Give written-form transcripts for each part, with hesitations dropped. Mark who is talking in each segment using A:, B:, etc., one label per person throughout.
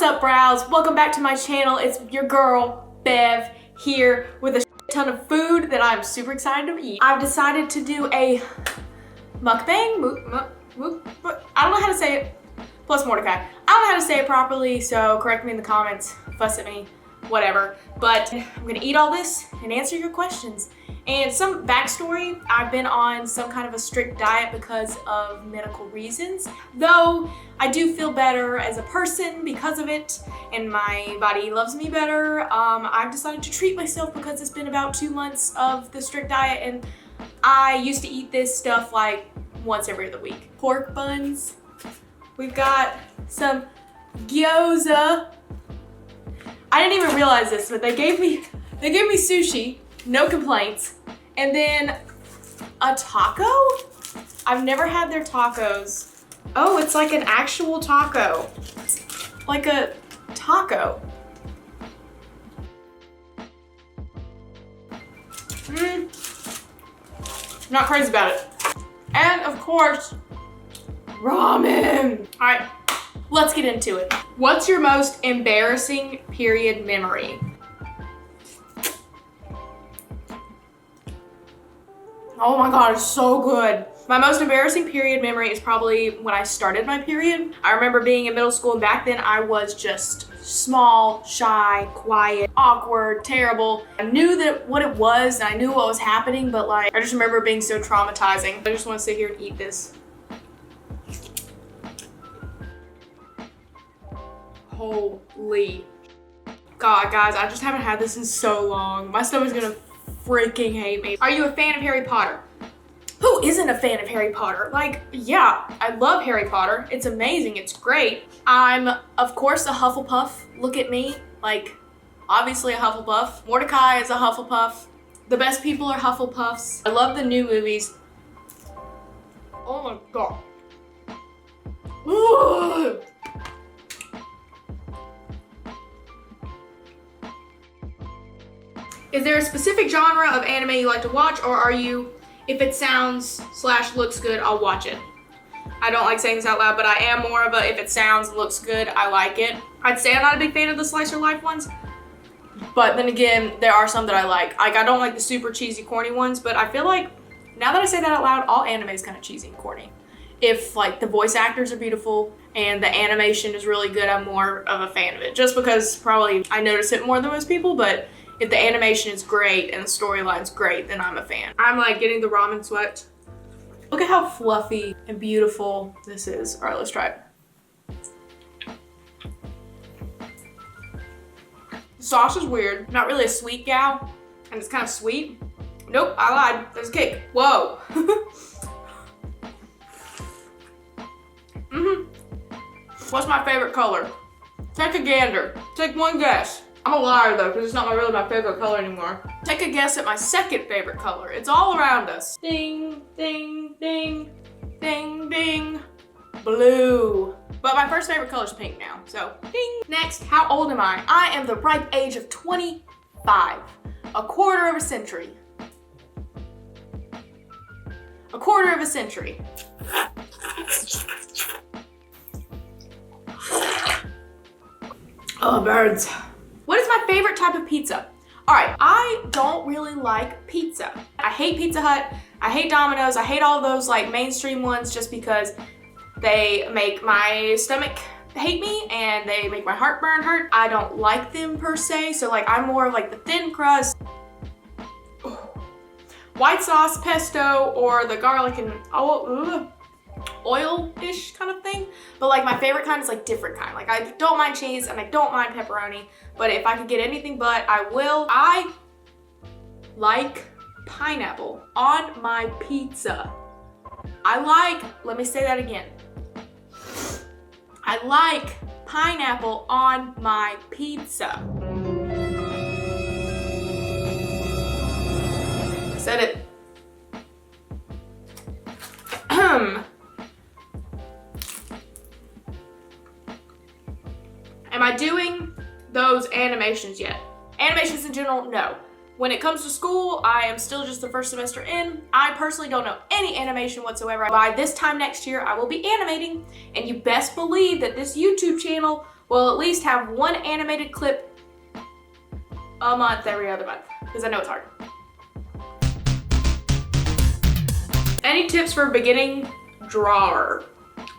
A: What's up, brows? Welcome back to my channel. It's your girl, Bev, here with a ton of food that I'm super excited to eat. I've decided to do a mukbang. I don't know how to say it. Plus Mordecai. I don't know how to say it properly, so correct me in the comments, fuss at me, whatever. But I'm gonna eat all this and answer your questions. And some backstory, I've been on some kind of a strict diet because of medical reasons. Though I do feel better as a person because of it, and my body loves me better. I've decided to treat myself because it's been about 2 months of the strict diet, and I used to eat this stuff like once every other week. Pork buns. We've got some gyoza. I didn't even realize this, but they gave me sushi, no complaints. And then a taco? I've never had their tacos. Oh, it's like an actual taco. Like a taco. Not crazy about it. And of course, ramen. All right, let's get into it. What's your most embarrassing period memory? Oh my God, it's so good. My most embarrassing period memory is probably when I started my period. I remember being in middle school, and back then I was just small, shy, quiet, awkward, terrible. I knew what it was, and I knew what was happening, but like, I just remember it being so traumatizing. I just want to sit here and eat this. Holy God, guys, I just haven't had this in so long. My stomach's gonna freaking hate me. Are you a fan of Harry Potter? Who isn't a fan of Harry Potter? Like, yeah, I love Harry Potter. It's amazing, it's great. I'm, of course, a Hufflepuff. Look at me, like, obviously a Hufflepuff. Mordecai is a Hufflepuff. The best people are Hufflepuffs. I love the new movies. Oh my God. Ooh. Is there a specific genre of anime you like to watch, or are you, if it sounds / looks good, I'll watch it? I don't like saying this out loud, but I am more of a, if it sounds and looks good, I like it. I'd say I'm not a big fan of the slice of life ones, but then again, there are some that I like. Like, I don't like the super cheesy, corny ones, but I feel like, now that I say that out loud, all anime is kind of cheesy and corny. If like the voice actors are beautiful and the animation is really good, I'm more of a fan of it. Just because probably I notice it more than most people, but if the animation is great and the storyline's great, then I'm a fan. I'm like getting the ramen sweat. Look at how fluffy and beautiful this is. All right, let's try it. The sauce is weird. Not really a sweet gal, and it's kind of sweet. Nope, I lied. There's a kick. Whoa. What's my favorite color? Take a gander. Take one guess. I'm a liar though, because it's not really my favorite color anymore. Take a guess at my second favorite color. It's all around us. Ding, ding, ding, ding, ding. Blue. But my first favorite color is pink now, so ding. Next, how old am I? I am the ripe age of 25. A quarter of a century. A quarter of a century. Oh, birds. What is my favorite type of pizza? All right, I don't really like pizza. I hate Pizza Hut, I hate Domino's, I hate all those like mainstream ones just because they make my stomach hate me and they make my heartburn hurt. I don't like them per se, so like I'm more of like the thin crust, white sauce, pesto, or the garlic and oil-ish kind of thing. But like my favorite kind is like different kind. Like I don't mind cheese and I don't mind pepperoni, but if I could get anything but, I will. I like pineapple on my pizza. Let me say that again. I like pineapple on my pizza. I said it. Am I doing those animations yet? Animations in general, no. When it comes to school, I am still just the first semester in. I personally don't know any animation whatsoever. By this time next year, I will be animating, and you best believe that this YouTube channel will at least have one animated clip a month, every other month, because I know it's hard. Any tips for a beginning drawer?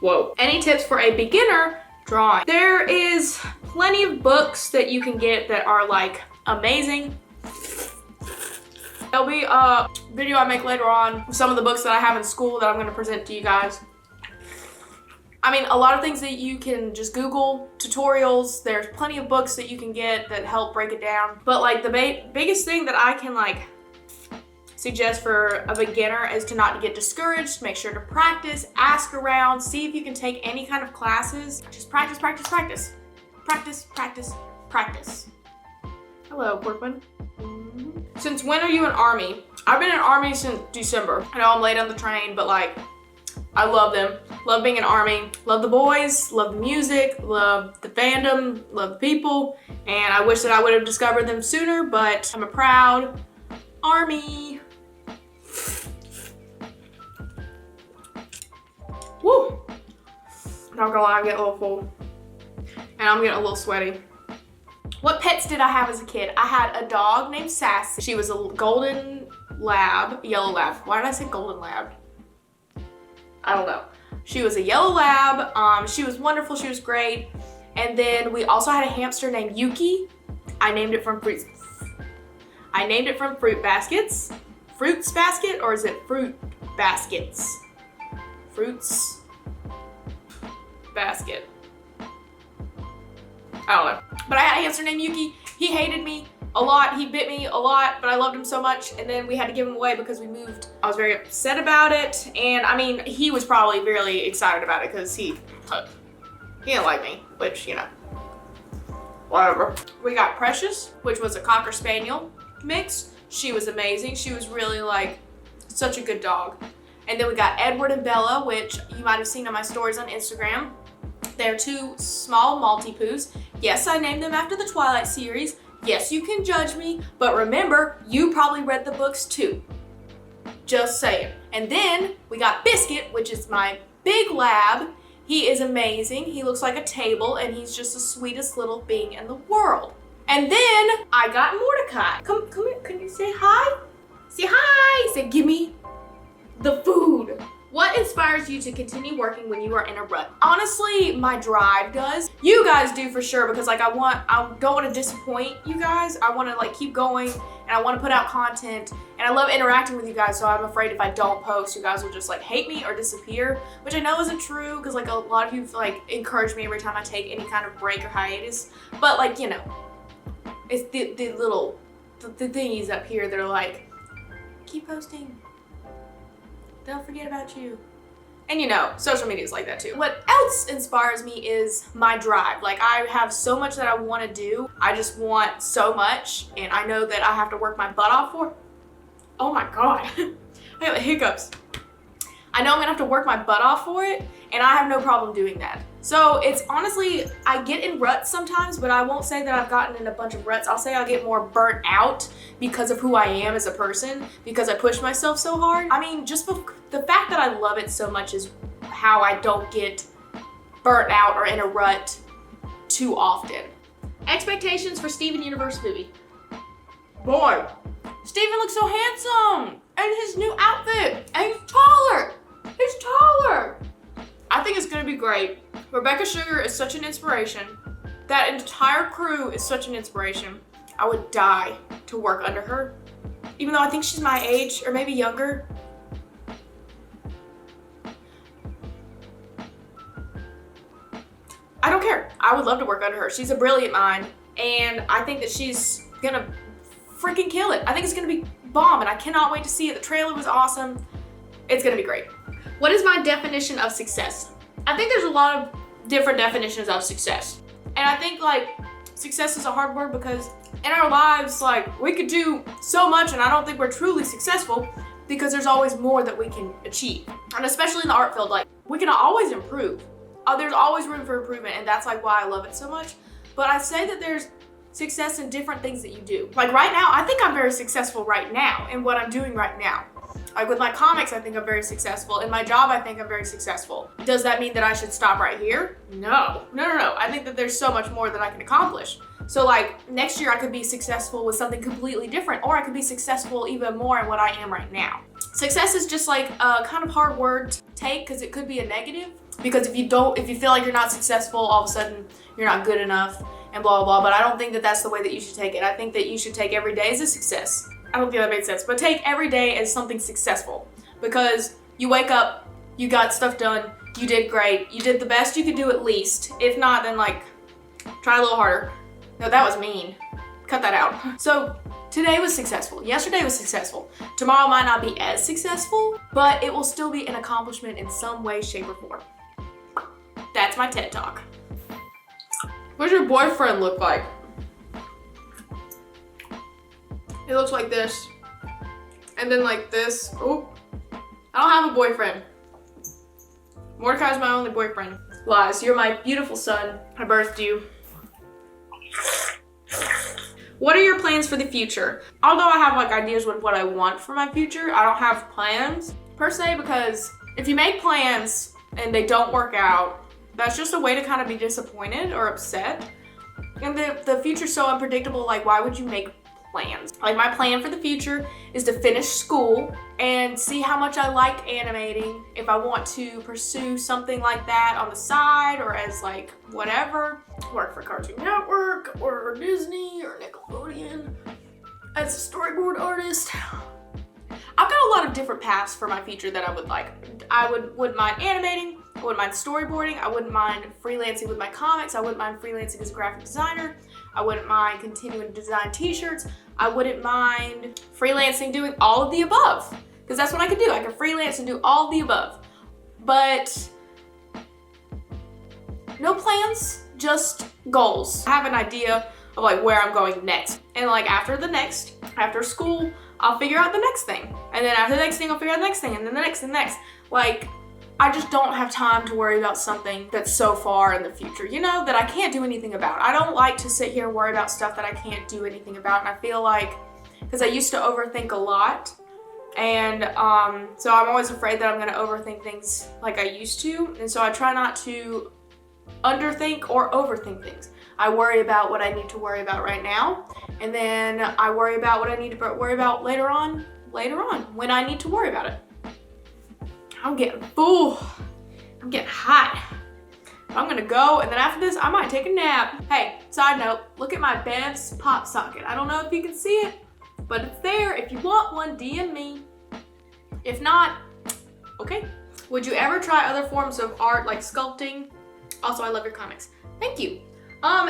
A: Whoa. Any tips for a beginner drawing? There is plenty of books that you can get that are like amazing. There'll be a video I make later on of some of the books that I have in school that I'm gonna present to you guys. I mean, a lot of things that you can just Google, tutorials, there's plenty of books that you can get that help break it down. But like the biggest thing that I can like suggest for a beginner is to not get discouraged, make sure to practice, ask around, see if you can take any kind of classes. Just practice, practice, practice. Practice, practice, practice. Hello, Porkman. Since when are you in Army? I've been in Army since December. I know I'm late on the train, but like, I love them. Love being in Army. Love the boys, love the music, love the fandom, love the people. And I wish that I would have discovered them sooner, but I'm a proud Army. Woo! Not gonna lie, I'm getting a little full. And I'm getting a little sweaty. What pets did I have as a kid? I had a dog named Sassy. She was a golden lab, yellow lab. Why did I say golden lab? I don't know. She was a yellow lab. She was wonderful, she was great. And then we also had a hamster named Yuki. I named it from Fruit Baskets. Fruits Basket, or is it Fruit Baskets? Fruits Basket. I don't know. But I had a hamster named Yuki. He hated me a lot. He bit me a lot, but I loved him so much. And then we had to give him away because we moved. I was very upset about it. And I mean, he was probably really excited about it because he didn't like me, which, you know, whatever. We got Precious, which was a Cocker Spaniel mix. She was amazing. She was really like such a good dog. And then we got Edward and Bella, which you might have seen on my stories on Instagram. They're two small Maltipoos. Yes, I named them after the Twilight series. Yes, you can judge me, but remember, you probably read the books too. Just saying. And then we got Biscuit, which is my big lab. He is amazing. He looks like a table, and he's just the sweetest little being in the world. And then I got Mordecai. Come here, can you say hi? Say hi, say give me the food. What inspires you to continue working when you are in a rut? Honestly, my drive does. You guys do for sure, because like I don't want to disappoint you guys. I want to like keep going, and I want to put out content, and I love interacting with you guys, so I'm afraid if I don't post, you guys will just like hate me or disappear, which I know isn't true, because like a lot of you like encourage me every time I take any kind of break or hiatus. But like, you know, it's the little thingies up here that are like, keep posting. Don't forget about you. And you know, social media is like that too. What else inspires me is my drive. Like I have so much that I want to do. I just want so much, and I know that I have to work my butt off for. Oh my God, I got the hiccups. I know I'm gonna have to work my butt off for it, and I have no problem doing that. So it's honestly, I get in ruts sometimes, but I won't say that I've gotten in a bunch of ruts. I'll say I'll get more burnt out because of who I am as a person, because I push myself so hard. I mean, just the fact that I love it so much is how I don't get burnt out or in a rut too often. Expectations for Steven Universe movie. Boy, Steven looks so handsome in his new outfit, and he's taller. He's taller. I think it's gonna be great. Rebecca Sugar is such an inspiration. That entire crew is such an inspiration. I would die to work under her. Even though I think she's my age, or maybe younger. I don't care. I would love to work under her. She's a brilliant mind, and I think that she's gonna freaking kill it. I think it's gonna be bomb, and I cannot wait to see it. The trailer was awesome. It's gonna be great. What is my definition of success? I think there's a lot of different definitions of success. And I think like success is a hard word, because in our lives, like we could do so much, and I don't think we're truly successful, because there's always more that we can achieve. And especially in the art field, like we can always improve. There's always room for improvement, and that's like why I love it so much. But I say that there's success in different things that you do. Like right now, I think I'm very successful right now in what I'm doing right now. Like with my comics, I think I'm very successful. In my job, I think I'm very successful. Does that mean that I should stop right here? No. I think that there's so much more that I can accomplish. So like next year I could be successful with something completely different, or I could be successful even more in what I am right now. Success is just like a kind of hard word to take because it could be a negative. Because if you feel like you're not successful, all of a sudden you're not good enough and blah, blah, blah. But I don't think that that's the way that you should take it. I think that you should take every day as a success. I don't think that made sense, but take every day as something successful because you wake up, you got stuff done, you did great, you did the best you could do at least. If not, then like, try a little harder. No, that was mean. Cut that out. So today was successful. Yesterday was successful. Tomorrow might not be as successful, but it will still be an accomplishment in some way, shape, or form. That's my TED Talk. What does your boyfriend look like? It looks like this. And then like this. Oh, I don't have a boyfriend. Mordecai's my only boyfriend. Lies, you're my beautiful son. I birthed you. What are your plans for the future? Although I have like ideas with what I want for my future, I don't have plans per se, because if you make plans and they don't work out, that's just a way to kind of be disappointed or upset. And the future's so unpredictable, like why would you make plans? Like my plan for the future is to finish school and see how much I like animating. If I want to pursue something like that on the side or as like whatever, work for Cartoon Network or Disney or Nickelodeon as a storyboard artist. I've got a lot of different paths for my future that I would like. I wouldn't mind animating, I wouldn't mind storyboarding, I wouldn't mind freelancing with my comics, I wouldn't mind freelancing as a graphic designer, I wouldn't mind continuing to design t-shirts, I wouldn't mind freelancing doing all of the above, because that's what I could do. I could freelance and do all of the above. But no plans, just goals. I have an idea of like where I'm going next. And like after school, I'll figure out the next thing. And then after the next thing, I'll figure out the next thing, and then the next and next. Like, I just don't have time to worry about something that's so far in the future, you know, that I can't do anything about. I don't like to sit here and worry about stuff that I can't do anything about. And I feel like, because I used to overthink a lot, and so I'm always afraid that I'm gonna overthink things like I used to. And so I try not to underthink or overthink things. I worry about what I need to worry about right now, and then I worry about what I need to worry about later on when I need to worry about it. I'm getting hot. I'm gonna go, and then after this, I might take a nap. Hey, side note, look at my Bev's pop socket. I don't know if you can see it, but it's there. If you want one, DM me. If not, okay. Would you ever try other forms of art like sculpting? Also, I love your comics. Thank you.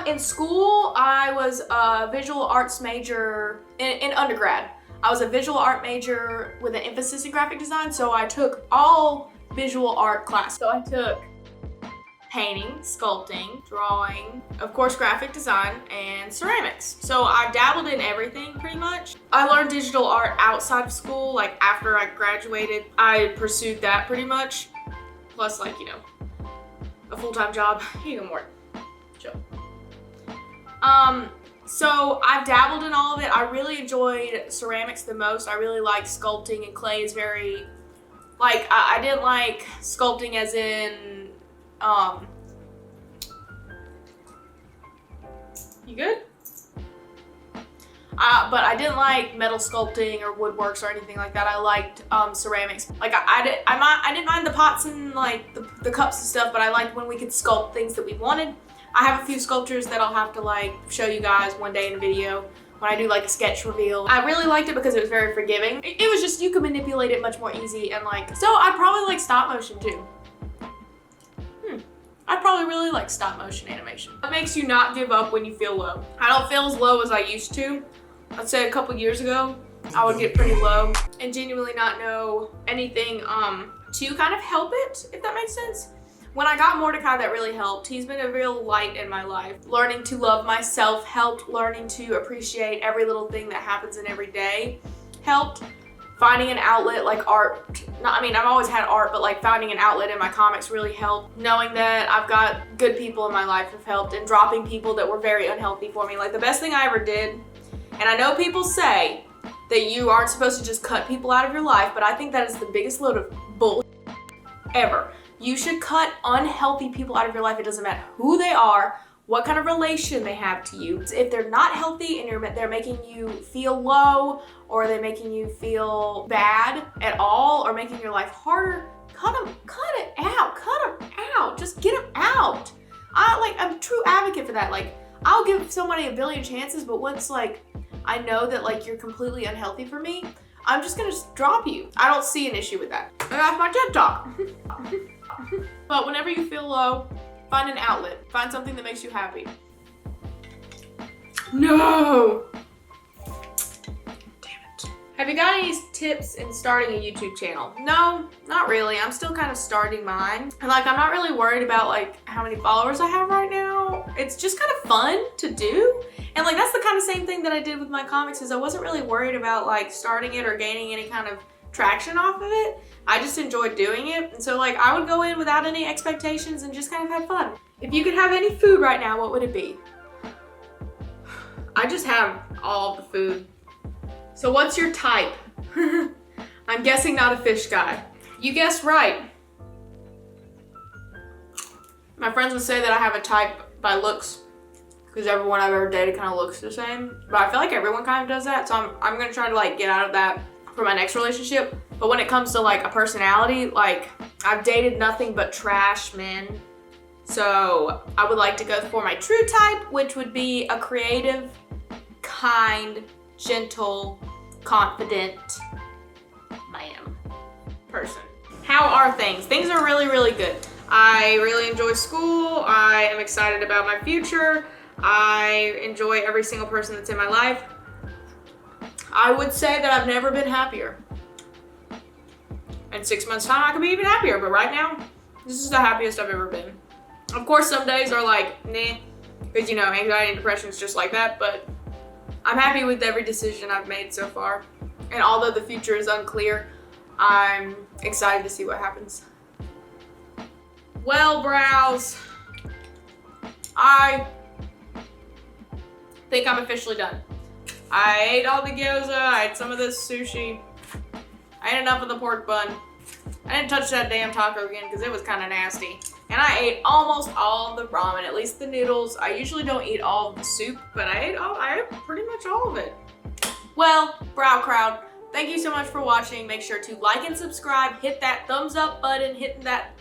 A: In school, I was a visual arts major in undergrad. I was a visual art major with an emphasis in graphic design, so I took all visual art classes. So I took painting, sculpting, drawing, of course graphic design, and ceramics. So I dabbled in everything pretty much. I learned digital art outside of school, like after I graduated, I pursued that pretty much. Plus like, you know, a full-time job. Here you go, Mort. Chill. So I've dabbled in all of it. I really enjoyed ceramics the most. I really like sculpting, and clay is very, like, I didn't like sculpting as in, you good? But I didn't like metal sculpting or woodworks or anything like that. I liked ceramics. Like I didn't mind the pots and like the cups and stuff, but I liked when we could sculpt things that we wanted. I have a few sculptures that I'll have to like show you guys one day in a video when I do like a sketch reveal. I really liked it because it was very forgiving. It was just, you could manipulate it much more easy, and like, so I'd probably like stop motion too. I'd probably really like stop motion animation. What makes you not give up when you feel low? I don't feel as low as I used to. I'd say a couple years ago, I would get pretty low and genuinely not know anything to kind of help it, if that makes sense. When I got Mordecai, that really helped. He's been a real light in my life. Learning to love myself helped. Learning to appreciate every little thing that happens in every day helped. Finding an outlet like art, I mean, I've always had art, but like finding an outlet in my comics really helped. Knowing that I've got good people in my life have helped, and dropping people that were very unhealthy for me. Like the best thing I ever did, and I know people say that you aren't supposed to just cut people out of your life, but I think that is the biggest load of bull ever. You should cut unhealthy people out of your life. It doesn't matter who they are, what kind of relation they have to you. If they're not healthy and they're making you feel low, or they're making you feel bad at all, or making your life harder, cut it out. Just get them out. I'm a true advocate for that. Like, I'll give somebody a billion chances, but once like I know that like you're completely unhealthy for me, I'm just gonna drop you. I don't see an issue with that. And that's my TED Talk. But whenever you feel low, find an outlet. Find something that makes you happy. No! Damn it. Have you got any tips in starting a YouTube channel? No, not really. I'm still kind of starting mine. And like, I'm not really worried about like how many followers I have right now. It's just kind of fun to do. And like, that's the kind of same thing that I did with my comics, is I wasn't really worried about like starting it or gaining any kind of traction off of it. I just enjoyed doing it. And so like, I would go in without any expectations and just kind of have fun. If you could have any food right now, what would it be? I just have all the food. So what's your type? I'm guessing not a fish guy. You guessed right. My friends would say that I have a type by looks, because everyone I've ever dated kind of looks the same. But I feel like everyone kind of does that. So I'm gonna try to like get out of that for my next relationship. But when it comes to like a personality, like I've dated nothing but trash men. So I would like to go for my true type, which would be a creative, kind, gentle, confident person. How are things? Things are really, really good. I really enjoy school. I am excited about my future. I enjoy every single person that's in my life. I would say that I've never been happier. In 6 months' time, I could be even happier, but right now, this is the happiest I've ever been. Of course, some days are like, nah, because you know, anxiety and depression is just like that, but I'm happy with every decision I've made so far. And although the future is unclear, I'm excited to see what happens. Well, brows, I think I'm officially done. I ate all the gyoza, I ate some of this sushi, I ate enough of the pork bun. I didn't touch that damn taco again because it was kind of nasty. And I ate almost all of the ramen, at least the noodles. I usually don't eat all of the soup, but I ate pretty much all of it. Well, brow crowd, thank you so much for watching. Make sure to like and subscribe, hit that thumbs up button, hit that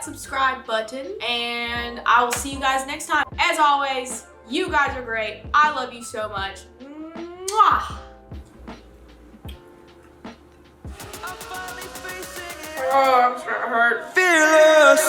A: subscribe button, and I will see you guys next time. As always, you guys are great. I love you so much. Mwah! Oh, I'm starting to hurt. Fearless.